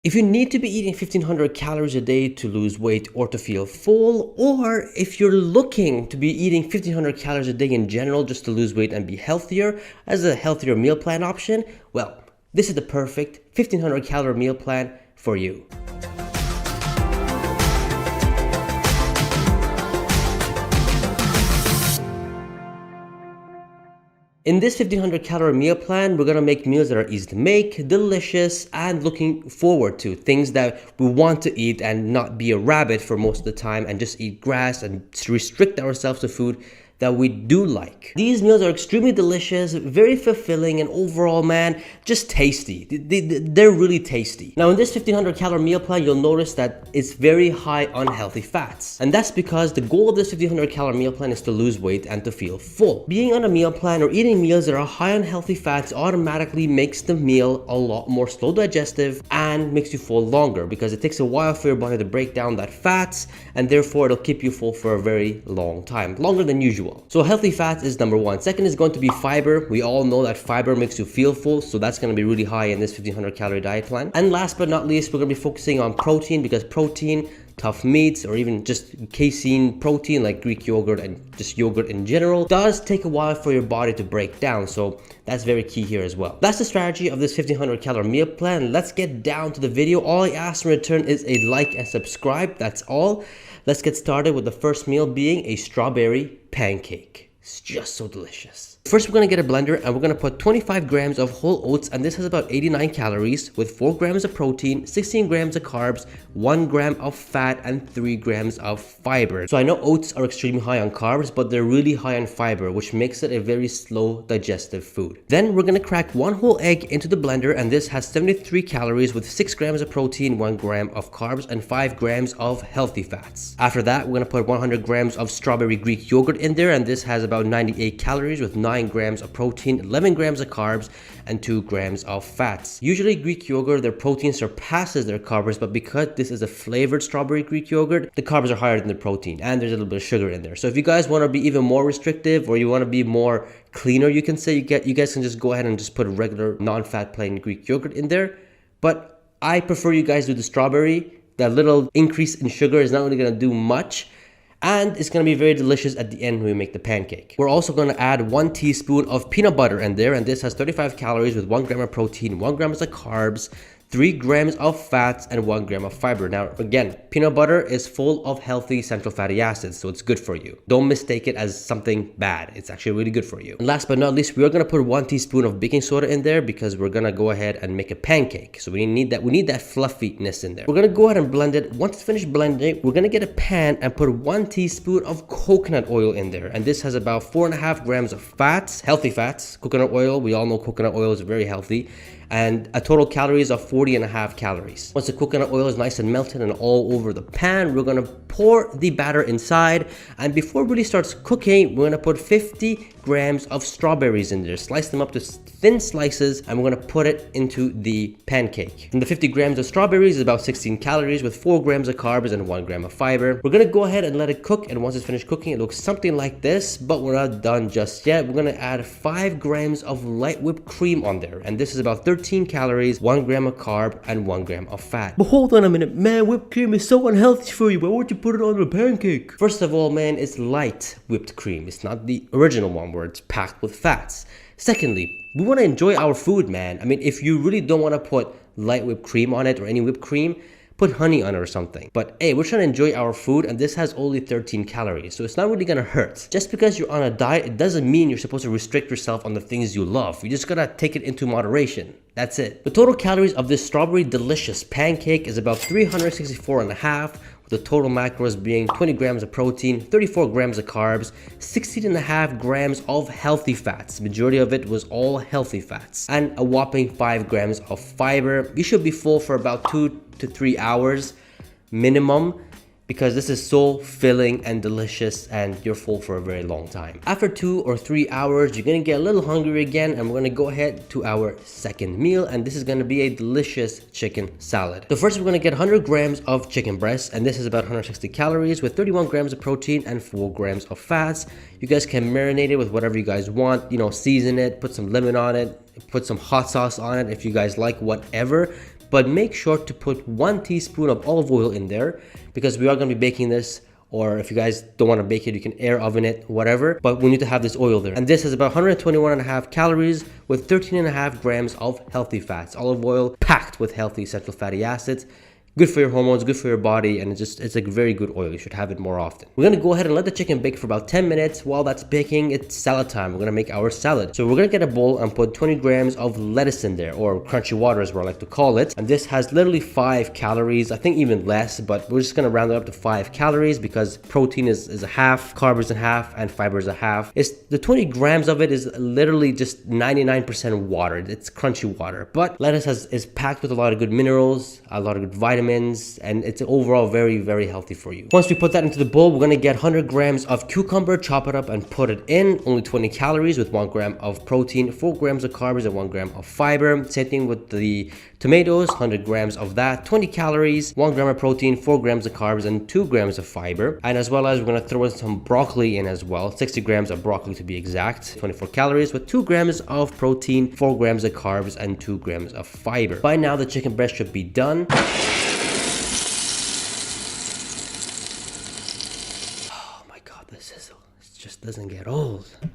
If you need to be eating 1500 calories a day to lose weight or to feel full, or if you're looking to be eating 1500 calories a day in general just to lose weight and be healthier as a healthier meal plan option, well, this is the perfect 1500 calorie meal plan for you. In this 1500 calorie meal plan, we're gonna make meals that are easy to make, delicious, and looking forward to. Things that we want to eat and not be a rabbit for most of the time and just eat grass and restrict ourselves to food that we do like. These meals are extremely delicious, very fulfilling, and overall, man, just tasty. They're really tasty. Now, in this 1500 calorie meal plan, you'll notice that it's very high on healthy fats. And that's because the goal of this 1500 calorie meal plan is to lose weight and to feel full. Being on a meal plan or eating meals that are high on healthy fats automatically makes the meal a lot more slow digestive and makes you full longer because it takes a while for your body to break down that fats, and therefore it'll keep you full for a very long time, longer than usual. So healthy fats is number one. Second is going to be fiber. We all know that fiber makes you feel full, so that's going to be really high in this 1500 calorie diet plan. And last but not least, we're going to be focusing on protein because protein, tough meats, or even just casein protein like Greek yogurt and just yogurt in general does take a while for your body to break down, so that's very key here as well. That's the strategy of this 1500 calorie meal plan. Let's get down to the video. All I ask in return is a like and subscribe. That's all. Let's get started with the first meal being a strawberry pancake. It's just so delicious. First, we're going to get a blender and we're going to put 25 grams of whole oats, and this has about 89 calories with 4 grams of protein, 16 grams of carbs, 1 gram of fat, and 3 grams of fiber. So I know oats are extremely high on carbs, but they're really high on fiber, which makes it a very slow digestive food. Then we're going to crack 1 whole egg into the blender, and this has 73 calories with 6 grams of protein, 1 gram of carbs, and 5 grams of healthy fats. After that, we're going to put 100 grams of strawberry Greek yogurt in there, and this has about 98 calories with 9 grams of protein, 11 grams of carbs, and 2 grams of fats. Usually Greek yogurt, their protein surpasses their carbs, but because this is a flavored strawberry Greek yogurt, the carbs are higher than the protein, and there's a little bit of sugar in there. So if you guys want to be even more restrictive, or you want to be more cleaner, you can say, you guys can just go ahead and just put a regular non-fat plain Greek yogurt in there. But I prefer you guys do the strawberry. That little increase in sugar is not really going to do much, and it's going to be very delicious at the end when we make the pancake. We're also going to add 1 teaspoon of peanut butter in there, and this has 35 calories with 1 gram of protein, 1 gram of carbs, 3 grams of fats, and 1 gram of fiber. Now, again, peanut butter is full of healthy essential fatty acids, so it's good for you. Don't mistake it as something bad. It's actually really good for you. And last but not least, we're going to put 1 teaspoon of baking soda in there because we're going to go ahead and make a pancake. So we need that fluffiness in there. We're going to go ahead and blend it. Once it's finished blending, we're going to get a pan and put 1 teaspoon of coconut oil in there. And this has about 4.5 grams of fats, healthy fats. Coconut oil, we all know coconut oil is very healthy. And a total calories of 40.5 calories. Once the coconut oil is nice and melted and all over the pan, we're gonna pour the batter inside, and before it really starts cooking, we're gonna put 50 grams of strawberries in there, slice them up to thin slices, and we're gonna put it into the pancake. And the 50 grams of strawberries is about 16 calories with 4 grams of carbs and 1 gram of fiber. We're gonna go ahead and let it cook, and once it's finished cooking, it looks something like this, but we're not done just yet. We're gonna add 5 grams of light whipped cream on there, and this is about 13 calories, 1 gram of carb, and 1 gram of fat. But hold on a minute, man, whipped cream is so unhealthy for you. Why won't you put it on the pancake? First of all, man, it's light whipped cream. It's not the original one where it's packed with fats. Secondly, we want to enjoy our food, man. I mean, if you really don't want to put light whipped cream on it or any whipped cream, put honey on it or something. But hey, we're trying to enjoy our food, and this has only 13 calories, so it's not really gonna hurt. Just because you're on a diet, it doesn't mean you're supposed to restrict yourself on the things you love. You just gotta take it into moderation. That's it. The total calories of this strawberry delicious pancake is about 364.5, with the total macros being 20 grams of protein, 34 grams of carbs, 16.5 grams of healthy fats. Majority of it was all healthy fats, and a whopping 5 grams of fiber. You should be full for about 2 to 3 hours minimum, because this is so filling and delicious, and you're full for a very long time. After 2 or 3 hours, you're gonna get a little hungry again, and we're gonna go ahead to our second meal, and this is gonna be a delicious chicken salad. So first, we're gonna get 100 grams of chicken breast, and this is about 160 calories with 31 grams of protein and 4 grams of fats. You guys can marinate it with whatever you guys want, season it, put some lemon on it, put some hot sauce on it if you guys like, whatever. but make sure to put 1 teaspoon of olive oil in there because we are going to be baking this. Or if you guys don't want to bake it, you can air oven it, whatever. But we need to have this oil there. And this is about 121.5 calories with 13.5 grams of healthy fats. Olive oil packed with healthy essential fatty acids. Good for your hormones, good for your body, and it's a very good oil. You should have it more often. We're gonna go ahead and let the chicken bake for about 10 minutes. While that's baking, it's salad time. We're gonna make our salad. So we're gonna get a bowl and put 20 grams of lettuce in there, or crunchy water is what I like to call it. And this has literally 5 calories, I think even less, but we're just gonna round it up to 5 calories because protein is a half, carb is a half, and fiber is a half. It's the 20 grams of it is literally just 99% water. It's crunchy water. But lettuce is packed with a lot of good minerals, a lot of good vitamins, and it's overall very, very healthy for you. Once we put that into the bowl, we're gonna get 100 grams of cucumber, chop it up and put it in. Only 20 calories with 1 gram of protein, 4 grams of carbs, and 1 gram of fiber. Same thing with the tomatoes, 100 grams of that, 20 calories, 1 gram of protein, 4 grams of carbs, and 2 grams of fiber. And as well as we're gonna throw in some broccoli in as well, 60 grams of broccoli to be exact, 24 calories with 2 grams of protein, 4 grams of carbs, and 2 grams of fiber. By now, the chicken breast should be done. It just doesn't get old. I'm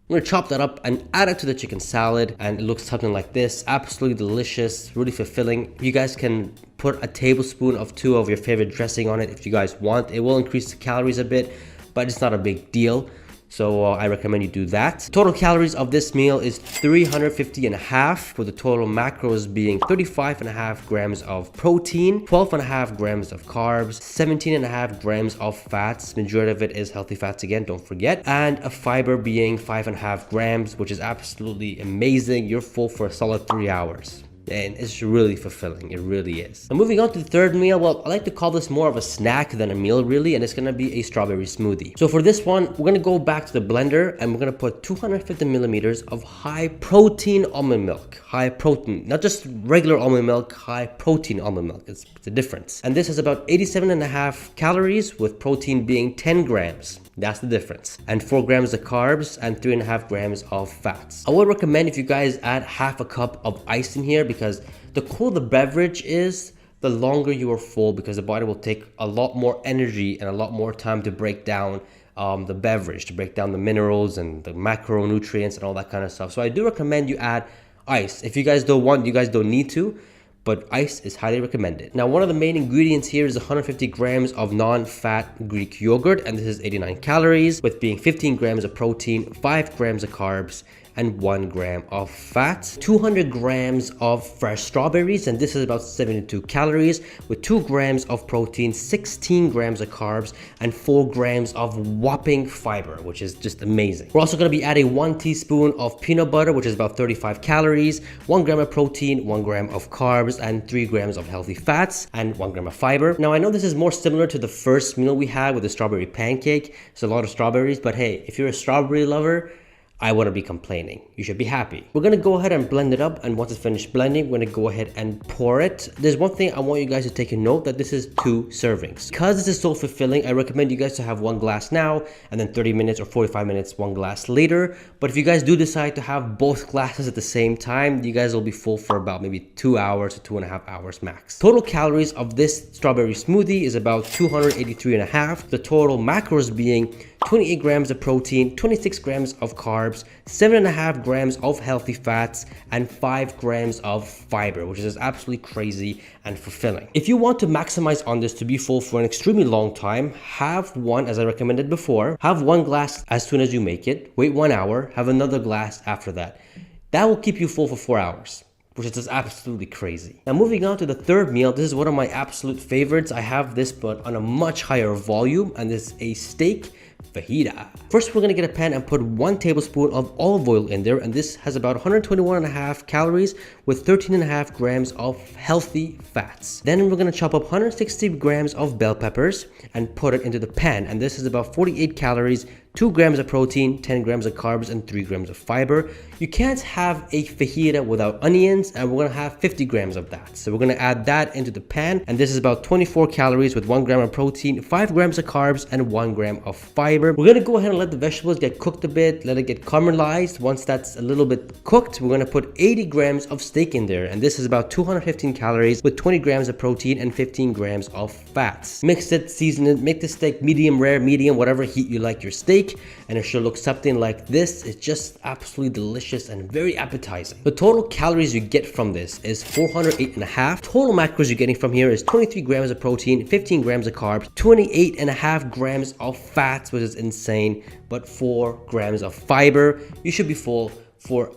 gonna chop that up and add it to the chicken salad, and it looks something like this. Absolutely delicious, really fulfilling. You guys can put a tablespoon of 2 of your favorite dressing on it if you guys want. It will increase the calories a bit, but it's not a big deal. So I recommend you do that. Total calories of this meal is 350.5, with the total macros being 35.5 grams of protein, 12.5 grams of carbs, 17.5 grams of fats. Majority of it is healthy fats again, don't forget. And a fiber being 5.5 grams, which is absolutely amazing. You're full for a solid 3 hours. And it's really fulfilling, it really is. And moving on to the third meal, well, I like to call this more of a snack than a meal really, and it's gonna be a strawberry smoothie. So for this one, we're gonna go back to the blender and we're gonna put 250 millimeters of high protein almond milk. High protein, not just regular almond milk, high protein almond milk, it's a difference. And this is about 87.5 calories with protein being 10 grams. That's the difference. And 4 grams of carbs and 3.5 grams of fats. I would recommend if you guys add half a cup of ice in here, because the cooler the beverage is, the longer you are full, because the body will take a lot more energy and a lot more time to break down the beverage, to break down the minerals and the macronutrients and all that kind of stuff. So I do recommend you add ice. If you guys don't want, you guys don't need to, but ice is highly recommended. Now, one of the main ingredients here is 150 grams of non-fat Greek yogurt, and this is 89 calories, with being 15 grams of protein, 5 grams of carbs, and 1 gram of fat. 200 grams of fresh strawberries, and this is about 72 calories, with 2 grams of protein, 16 grams of carbs, and 4 grams of whopping fiber, which is just amazing. We're also going to be adding 1 teaspoon of peanut butter, which is about 35 calories, 1 gram of protein, 1 gram of carbs, and 3 grams of healthy fats, and 1 gram of fiber. Now, I know this is more similar to the first meal we had with the strawberry pancake. It's a lot of strawberries, but hey, if you're a strawberry lover, I wouldn't be complaining. You should be happy. We're gonna go ahead and blend it up, and once it's finished blending, we're gonna go ahead and pour it. There's one thing I want you guys to take a note, that this is 2 servings. Because this is so fulfilling, I recommend you guys to have 1 glass now, and then 30 minutes or 45 minutes, 1 glass later. But if you guys do decide to have both glasses at the same time, you guys will be full for about maybe 2 hours to 2.5 hours max. Total calories of this strawberry smoothie is about 283.5. The total macros being 28 grams of protein, 26 grams of carbs, 7.5 grams of healthy fats, and 5 grams of fiber, which is absolutely crazy and fulfilling. If you want to maximize on this to be full for an extremely long time, have one, as I recommended before, have 1 glass as soon as you make it, wait 1 hour, have another glass after that. That will keep you full for 4 hours. Which is just absolutely crazy. Now, moving on to the third meal, this is one of my absolute favorites. I have this but on a much higher volume, and this is a steak fajita. First, we're gonna get a pan and put 1 tablespoon of olive oil in there, and this has about 121.5 calories with 13.5 grams of healthy fats. Then we're gonna chop up 160 grams of bell peppers and put it into the pan, and this is about 48 calories, 2 grams of protein, 10 grams of carbs, and 3 grams of fiber. You can't have a fajita without onions, and we're gonna have 50 grams of that. So we're gonna add that into the pan, and this is about 24 calories with 1 gram of protein, 5 grams of carbs, and 1 gram of fiber. We're gonna go ahead and let the vegetables get cooked a bit, let it get caramelized. Once that's a little bit cooked, we're gonna put 80 grams of steak in there, and this is about 215 calories with 20 grams of protein and 15 grams of fats. Mix it, season it, make the steak medium rare, medium, whatever heat you like your steak, and it should look something like this. It's just absolutely delicious and very appetizing. The total calories you get from this is 408.5. Total macros you're getting from here is 23 grams of protein, 15 grams of carbs, 28.5 grams of fats, which is insane, but 4 grams of fiber. You should be full for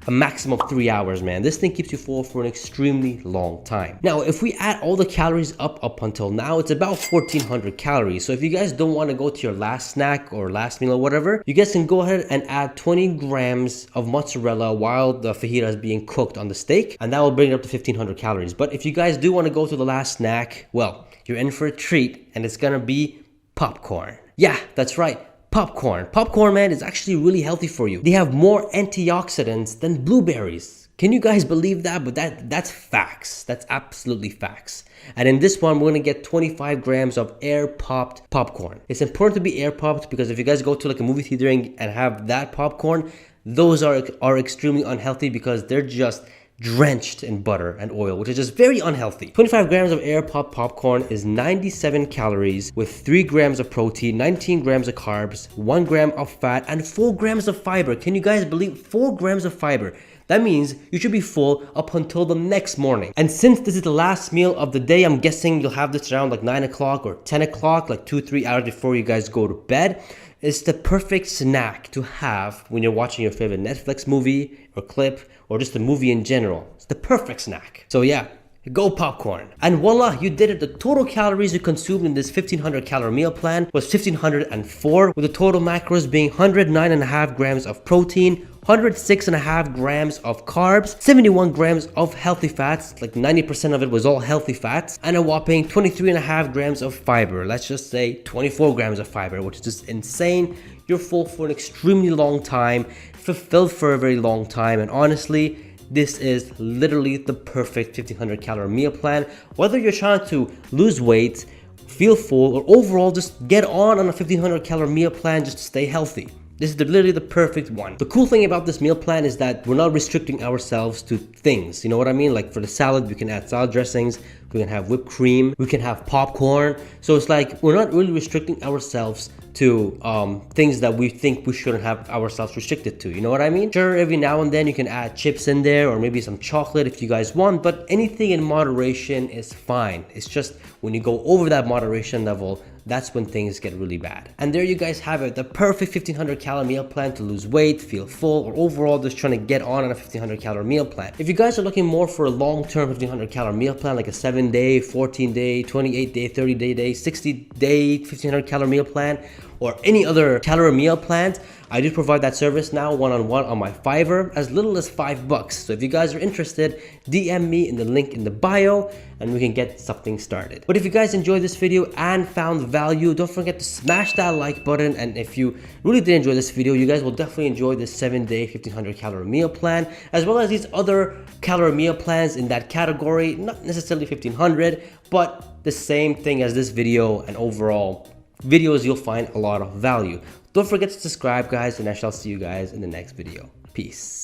a maximum of 3 hours, man. This thing keeps you full for an extremely long time. Now, if we add all the calories up until now, it's about 1400 calories. So if you guys don't want to go to your last snack or last meal or whatever, you guys can go ahead and add 20 grams of mozzarella while the fajita is being cooked on the steak, and that will bring it up to 1500 calories. But if you guys do want to go to the last snack, well, you're in for a treat, and it's gonna be popcorn. Yeah, that's right. Popcorn, man, is actually really healthy for you. They have more antioxidants than blueberries. Can you guys believe that? But that's facts. That's absolutely facts. And in this one, we're gonna get 25 grams of air-popped popcorn. It's important to be air-popped because if you guys go to like a movie theater and have that popcorn, those are extremely unhealthy because they're just drenched in butter and oil, which is just very unhealthy. 25 grams of air pop popcorn is 97 calories with 3 grams of protein, 19 grams of carbs, 1 gram of fat, and 4 grams of fiber. Can you guys believe 4 grams of fiber? That means you should be full up until the next morning. And since this is the last meal of the day, I'm guessing you'll have this around like 9 o'clock or 10 o'clock, like 2-3 hours before you guys go to bed. It's the perfect snack to have when you're watching your favorite Netflix movie or clip or just a movie in general. It's the perfect snack. So yeah, go popcorn. And voila, you did it. The total calories you consumed in this 1500 calorie meal plan was 1504, with the total macros being 109.5 grams of protein, 106.5 grams of carbs, 71 grams of healthy fats, like 90% of it was all healthy fats, and a whopping 23.5 grams of fiber. Let's just say 24 grams of fiber, which is just insane. You're full for an extremely long time, fulfilled for a very long time, and honestly, this is literally the perfect 1500 calorie meal plan. Whether you're trying to lose weight, feel full, or overall just get on a 1500 calorie meal plan just to stay healthy, this is literally the perfect one. The cool thing about this meal plan is that we're not restricting ourselves to things. You know what I mean? Like for the salad, we can add salad dressings, we can have whipped cream, we can have popcorn. So it's like we're not really restricting ourselves to things that we think we shouldn't have ourselves restricted to. You know what I mean? Sure, every now and then you can add chips in there or maybe some chocolate if you guys want, but anything in moderation is fine. It's just when you go over that moderation level, that's when things get really bad. And there you guys have it, the perfect 1500 calorie meal plan to lose weight, feel full, or overall just trying to get on a 1500 calorie meal plan. If you guys are looking more for a long-term 1500 calorie meal plan, like a 7-day, 14-day, 28-day, 30-day, 60-day 1500 calorie meal plan, or any other calorie meal plans, I do provide that service now one-on-one on my Fiverr, as little as $5. So if you guys are interested, DM me in the link in the bio and we can get something started. But if you guys enjoyed this video and found value, don't forget to smash that like button. And if you really did enjoy this video, you guys will definitely enjoy this 7-day 1500 calorie meal plan, as well as these other calorie meal plans in that category, not necessarily 1500, but the same thing as this video, and overall videos you'll find a lot of value. Don't forget to subscribe, guys, and I shall see you guys in the next video. Peace.